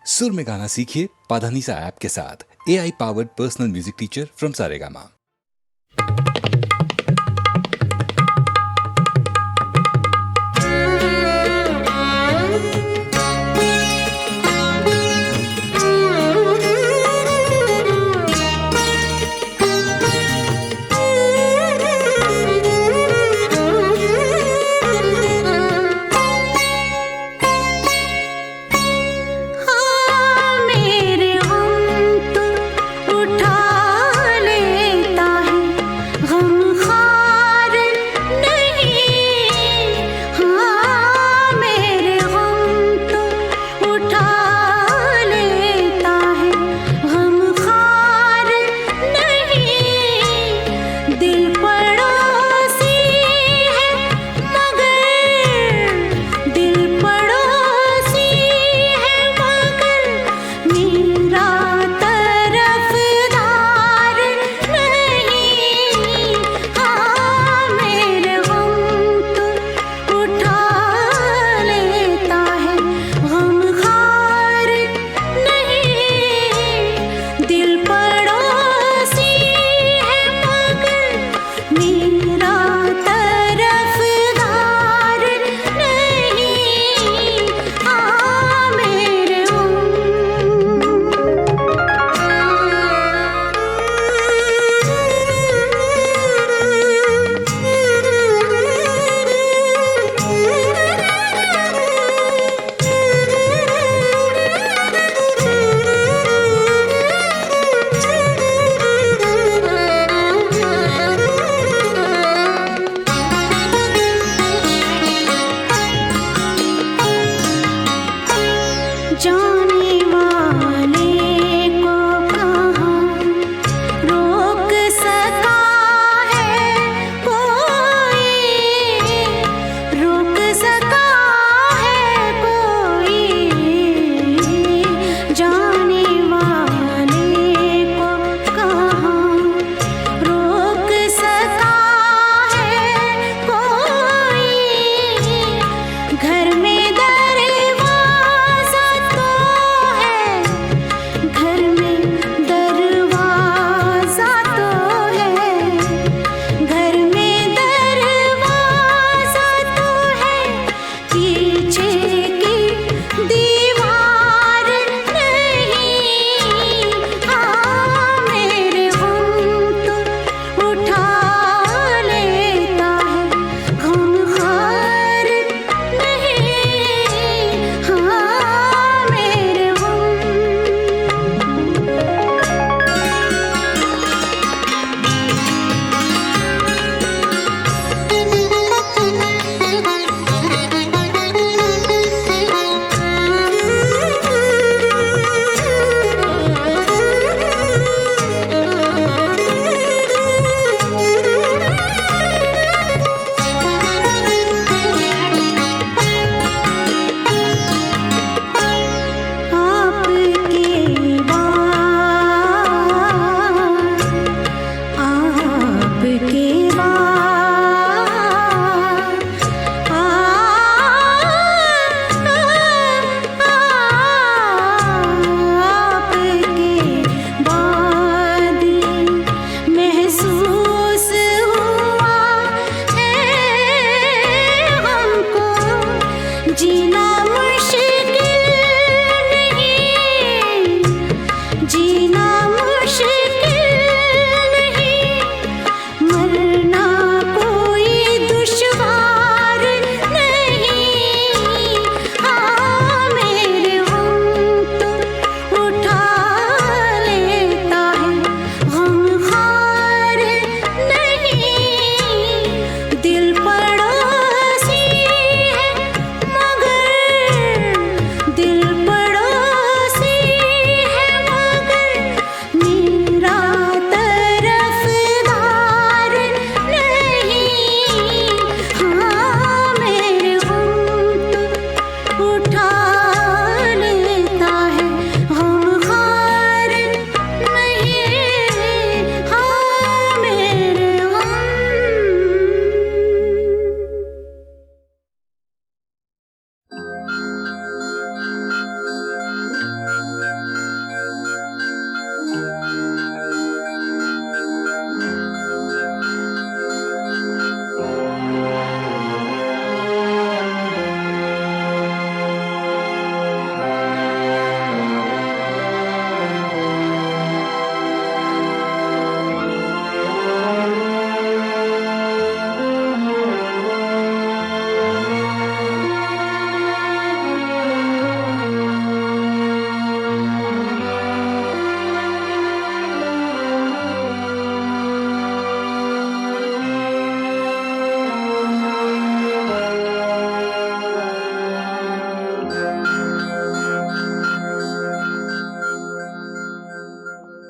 सुर में गाना सीखिए पाधानीसा ऐप के साथ। AI powered personal music teacher from Saregama. मेरे हम तो उठा ले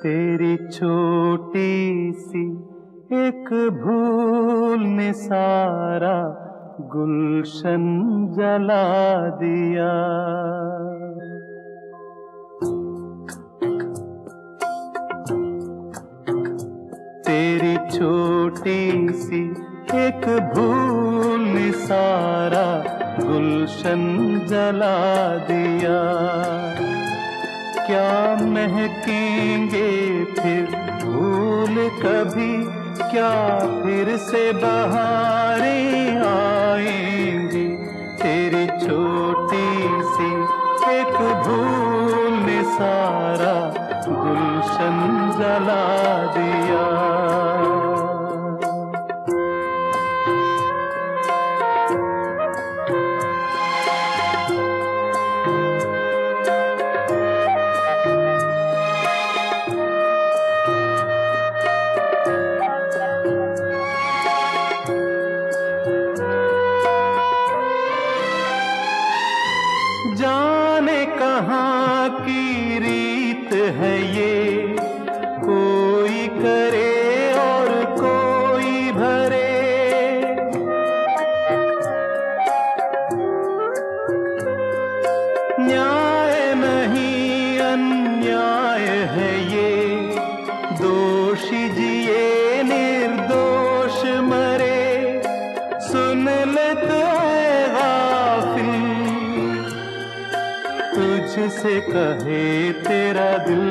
तेरी छोटी सी एक भूल ने सारा गुलशन जला दिया। तेरी छोटी सी एक भूल ने सारा गुलशन जला दिया। क्या महकेंगे फिर फूल कभी, क्या फिर से बहारें आएंगी। तेरी छोटी सी एक भूल ने सारा गुलशन जला दिया। जाने कहाँ की रीत है ये, कोई करे और कोई भरे। न्याय नहीं अन्याय है ये, दोषी जिए निर्दोष मरे। सुन ले तो ऐ गाफिल, तुझसे कहे तेरा दिल।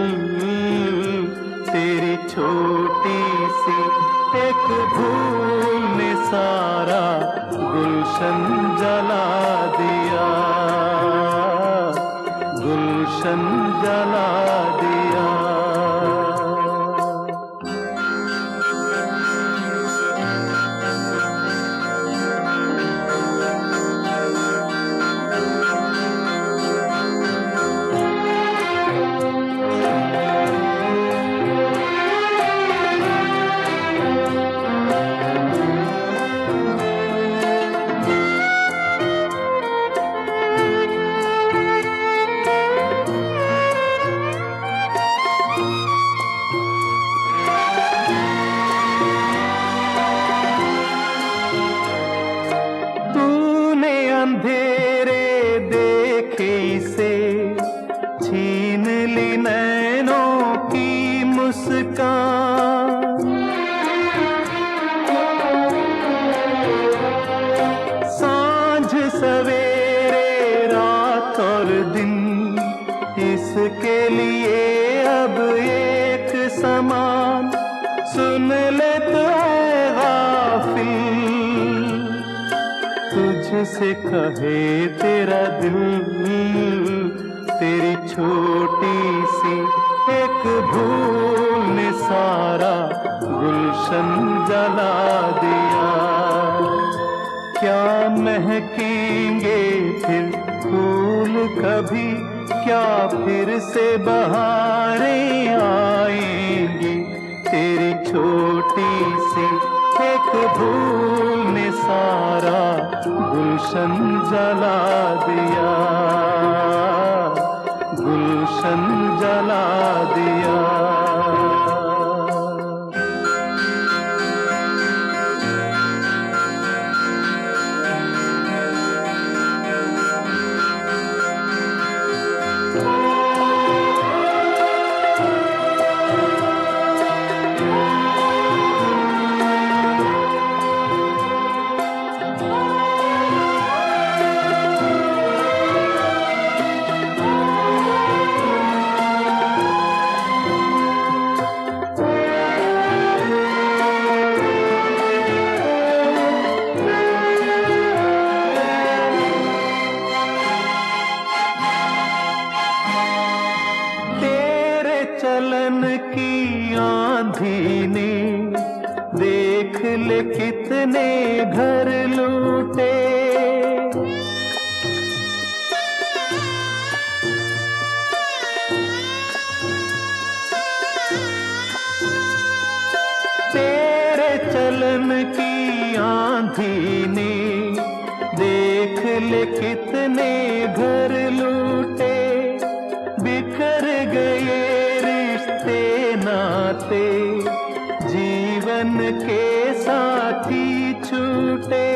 तेरी छोटी सी एक भूल ने सारा गुलशन जला दिया, गुलशन जला दिया। अंधेरे देखे इसे, छीन ली नैनों की मुस्कान। सांझ सवेरे रात और दिन, इसके लिए अब एक समान। सुन ले तो ऐ गाफिल, तुझसे कहे तेरा दिल। तेरी छोटी सी एक भूल ने सारा गुलशन जला दिया। क्या महकेंगे फिर फूल कभी, क्या फिर से बहारें आएंगी। तेरी छोटी सी एक भूल ने सारा गुलशन जला दिया, गुलशन जला दिया। चलन की आंधी ने देख ले कितने घर लूटे। तेरे चलन की आंधी ने देख ले कितने घर लूटे। बिखर गए रिश्ते नाते जीवन के साथी छूटे,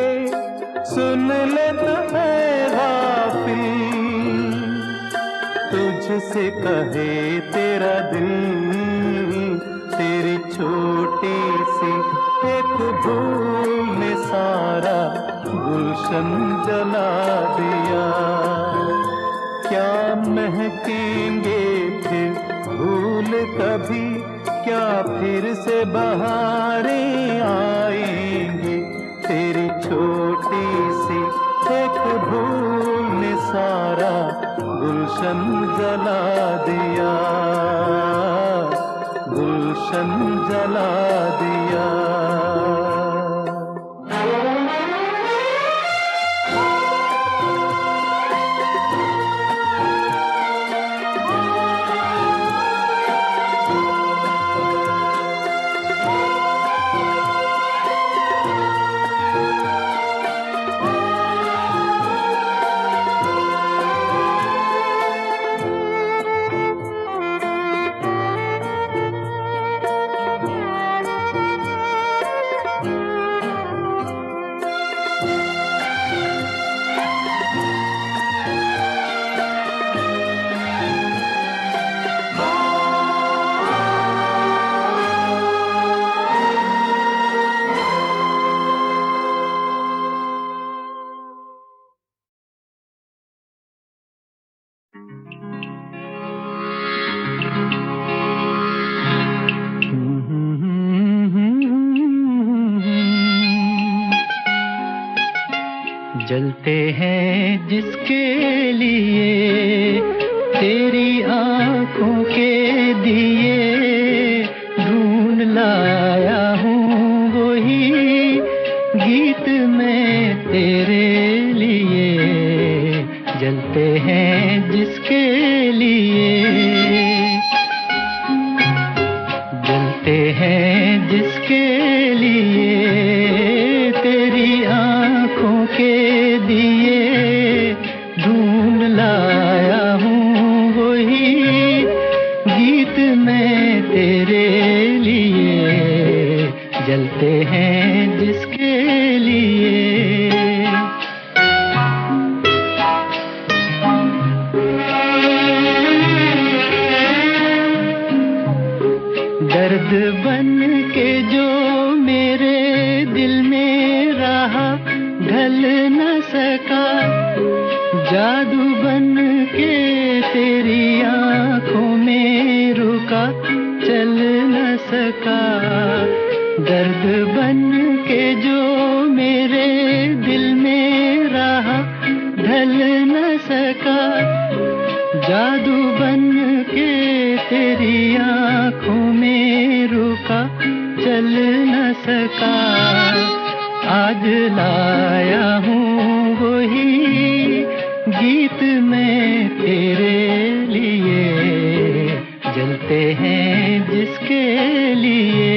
सुन ले तो ऐ गाफिल, तुझसे कहे तेरा दिल, तेरी छोटी सी एक भूल ने सारा गुलशन जला दिया। क्या महकेंगे फिर फूल कभी, क्या फिर से बहारें आएंगी, तेरी छोटी सी एक भूल ने सारा गुलशन जला दिया, गुलशन जला दिया। जलते हैं जिसके लिए तेरी आंखों के दिए, ढूंढ लाया हूँ वही गीत मैं तेरे लिए। जलते हैं जिसके लिए, जलते हैं जिसके लिए तेरी आंखों के दिए, ढूंढ लाया हूँ वही गीत मैं तेरे लिए। जलते हैं जिसके लिए। दर्द बन के जो मेरे दिल में रहा, ढल न सका, जादू बन के तेरी आंखों में रुका, चल न सका। दर्द बन के जो मेरे दिल में रहा, ढल न सका, जादू बन के तेरी आंखों में रुका, चल न सका। आज लाया हूँ वही गीत मैं तेरे लिए। जलते हैं जिसके लिए।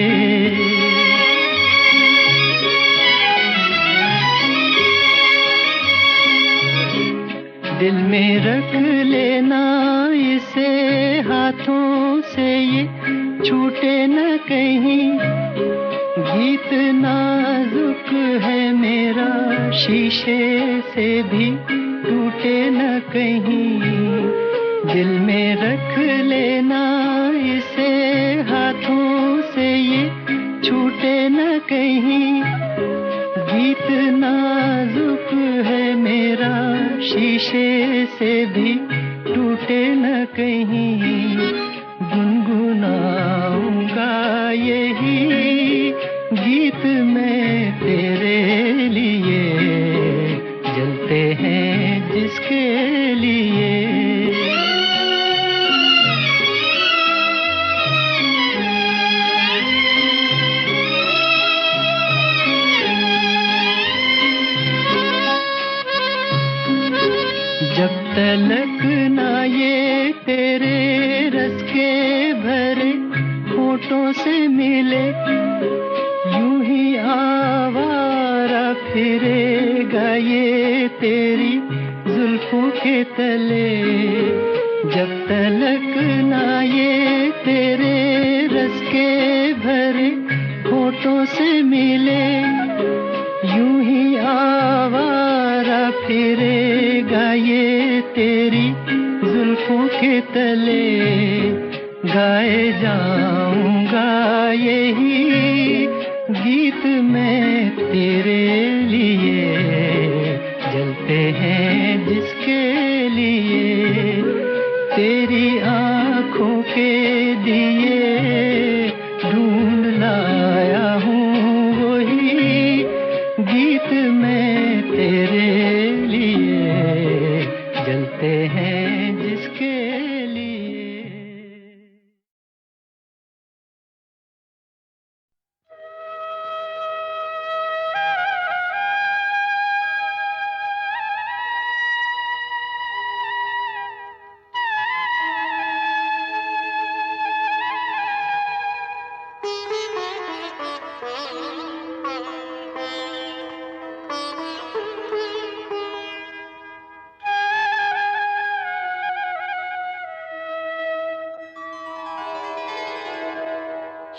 दिल में रख लेना इसे हाथों से, ये छूटे न कहीं। गीत नाजुक है मेरा, शीशे से भी टूटे न कहीं। दिल में रख लेना इसे हाथों से, ये छूटे न कहीं। गीत नाजुक है मेरा, शीशे से भी टूटे न कहीं। गुनगुनाऊंगा यही गीत मैं तेरे लिए। जलते हैं जिसके लिए। जब तलक ना ये तेरे रस के भरे होठों से मिले, यूं ही आवारा फिरेगा ये तेरी जुल्फों के तले। जब तलक ना ये तेरे रस के भरे होठों से मिले, यूं ही आवारा फिरेगा ये तेरी जुल्फों के तले। गाए जाऊंगा यही गीत मैं तेरे लिए, जलते हैं जिसके लिए तेरी आंखों के दिए ढूंढ लाया हूँ वही गीत मैं तेरे लिए, जलते हैं जिसके लिए।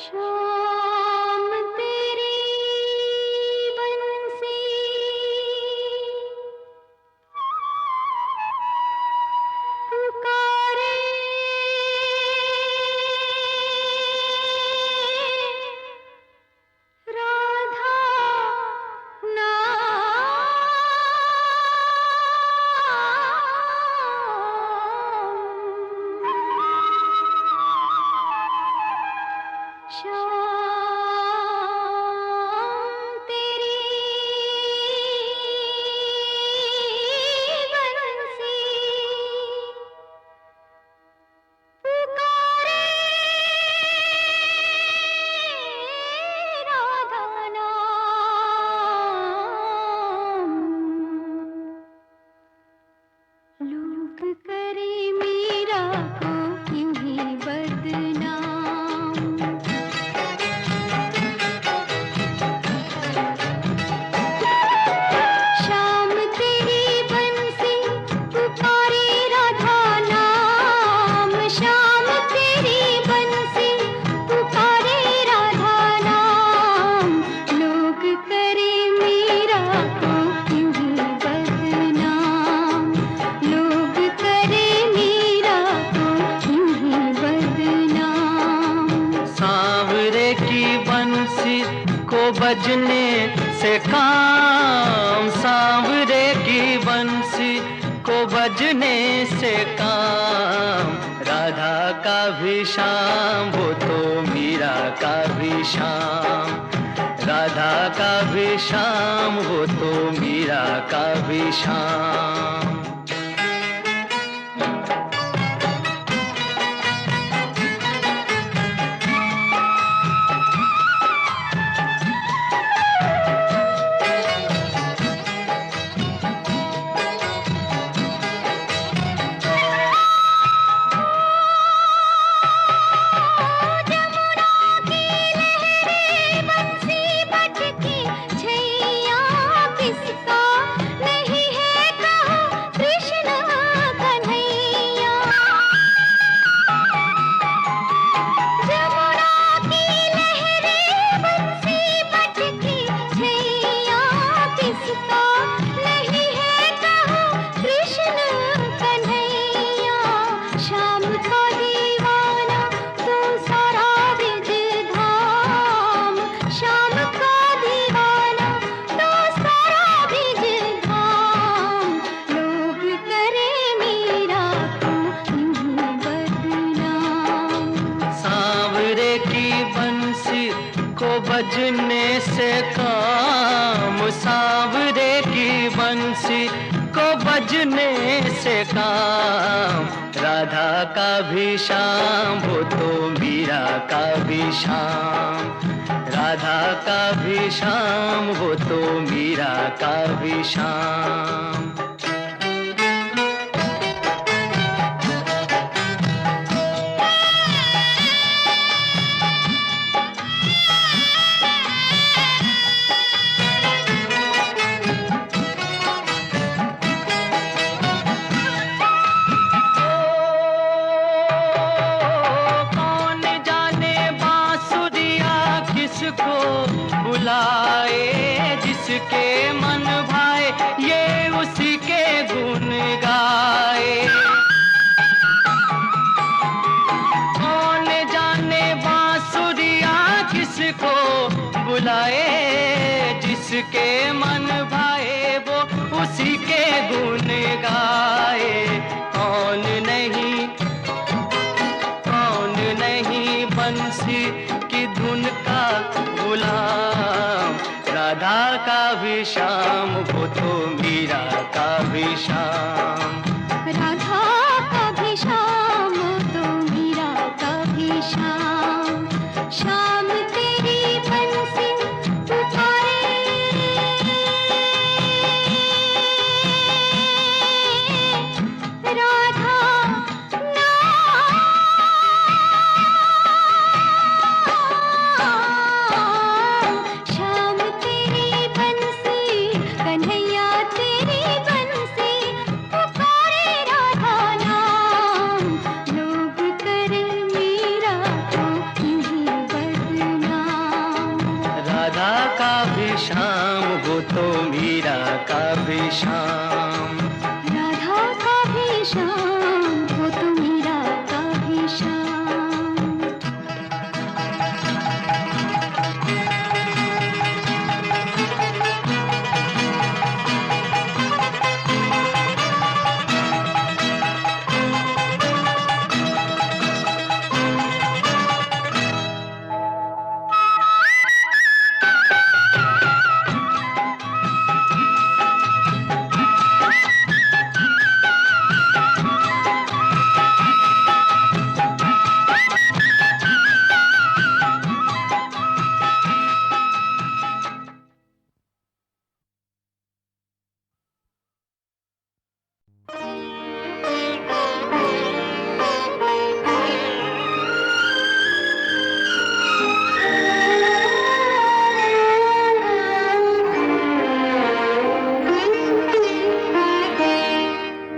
शाम तेरी बंसी पुकारे, राधा शाम तेरी बंसी पुकारे, राधा नाम। लोग करे मीरा को यूं ही बदनाम। शाम तेरी बंसी पुकारे, राधा नाम। शाम तेरी बंसी पुकारे, राधा नाम। लोग करे मीरा को यूं ही बदनाम। लोग करे मीरा को यूं ही बदनाम। सांवरे की बंसी को बजने से काम, सांवरे की बंसी को बजने से काम। राधा का भी शाम वो तो मीरा का भी शाम। राधा का भी शाम वो तो मीरा का भी शाम। बंसी बजती छैया किसका नहीं है कहा, कृष्ण कन्हैया। जमुना की लहरें बंसी बजती छैया किसका नहीं है कहा, कृष्ण कन्हैया। शाम का दीवाना तू सारा ब्रिज धाम। शाम का दीवाना तू सारा ब्रिज धाम। लोग करे मीरा को यूं ही बदनाम। सांवरे की बंसी को बजने से काम, सांवरे की बंसी को बजने से काम। राधा का भी शाम वो तो मीरा का भी शाम। राधा का भी शाम वो तो मीरा का भी शाम। जिसको बुलाए, जिसके मन भाए ये उसी के गुण गाए। कौन जाने बांसुरिया किसको बुलाए, जिसके मन भाए वो उसी के गुण गाए। कौन नहीं बंसी की धुन का गुलाम, राधा का भी श्याम वो तो मीरा का भी श्याम। राधा का भी श्याम तो मीरा का भी श्याम। श्याम तेरी बंसी पुकारे, राधा श्याम तेरी बंसी, कन्हैया तेरी बंसी पुकारे राधा नाम। लोग करे मीरा को यूं बदनाम। राधा का भी श्याम वो तो मीरा का भी श्याम। राधा का भी श्याम वो तो मीरा का भी श्याम।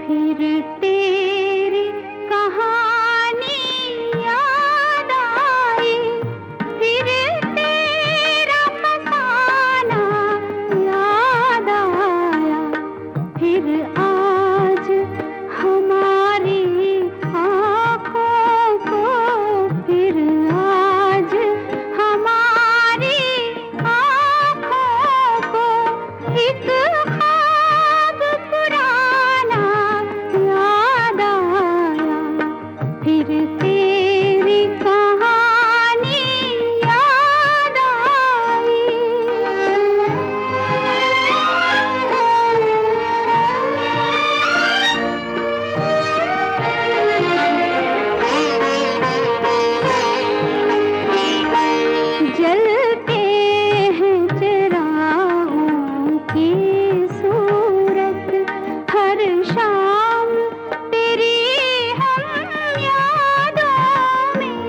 फिर तेरी कहानी याद आई, फिर तेरा फसाना याद आया। फिर आज हमारी आँखों को, फिर आज हमारी आँखों को एक ख्वाब पुराना याद आया। फिर तेरी कहानी याद आई। जलते हैं चिरागों की सूरत, हर शाम तेरी हम यादों में।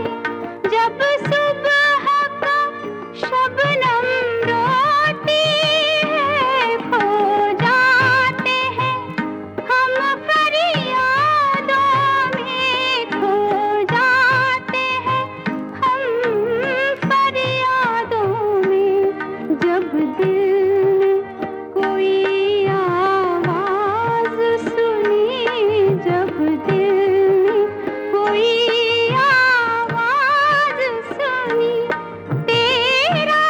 जब सुबह का शबनम रोती है, खो जाते हैं हम फरियादों में, खो जाते हैं हम फरियादों में। जब दिल ने कोई आवाज सुनी, जब दिल ने कोई आवाज सुनी, तेरा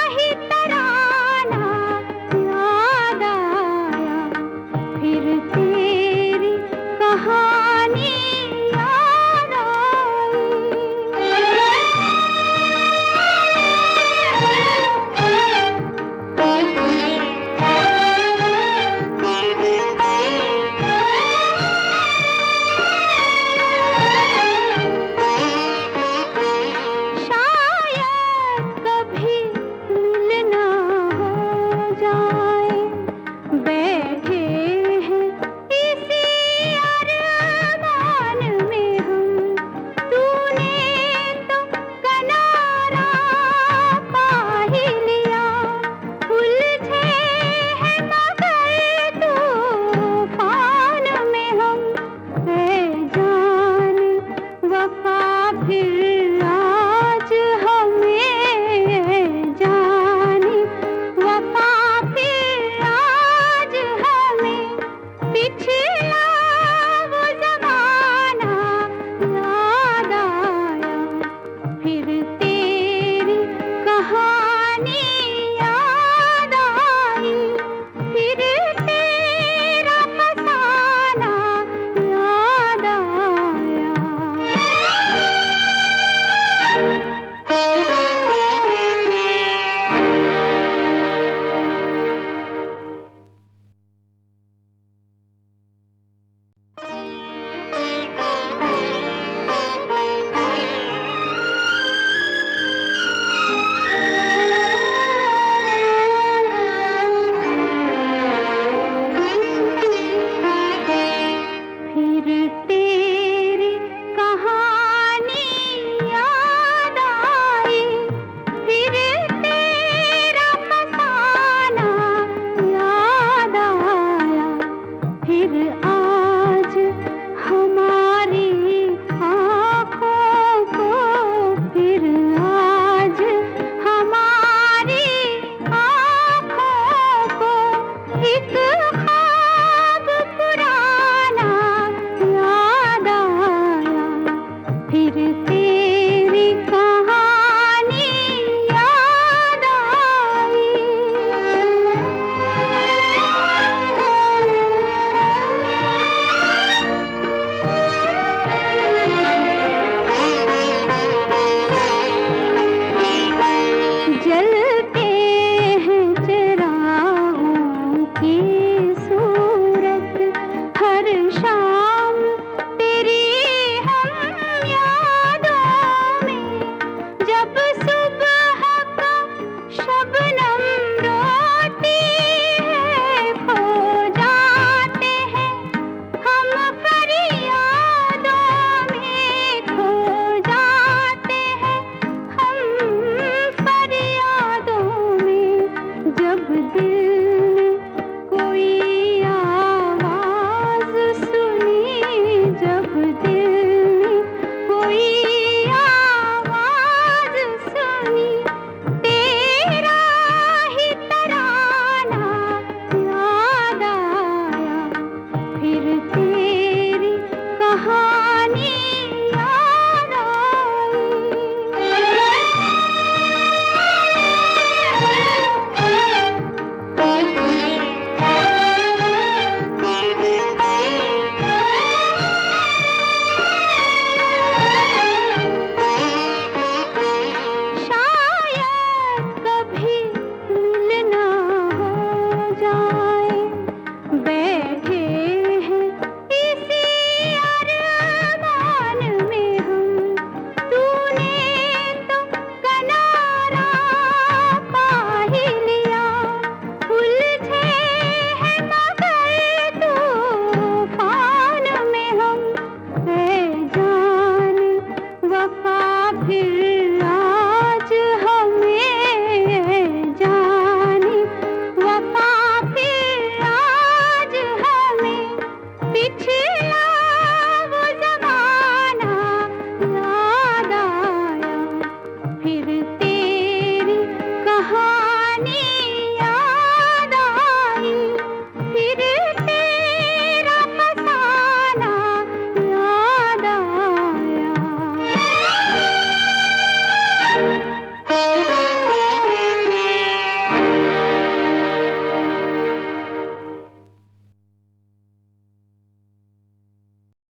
ही तराना याद आया। फिर तेरी कहानी याद शायद कभी मिलना हो जाए, बैठे हैं इसी अरमान में हम। तूने तो किनारा पा ही लिया, उलझे हैं मगर तूफान में हम। ऐ जान वफा फिर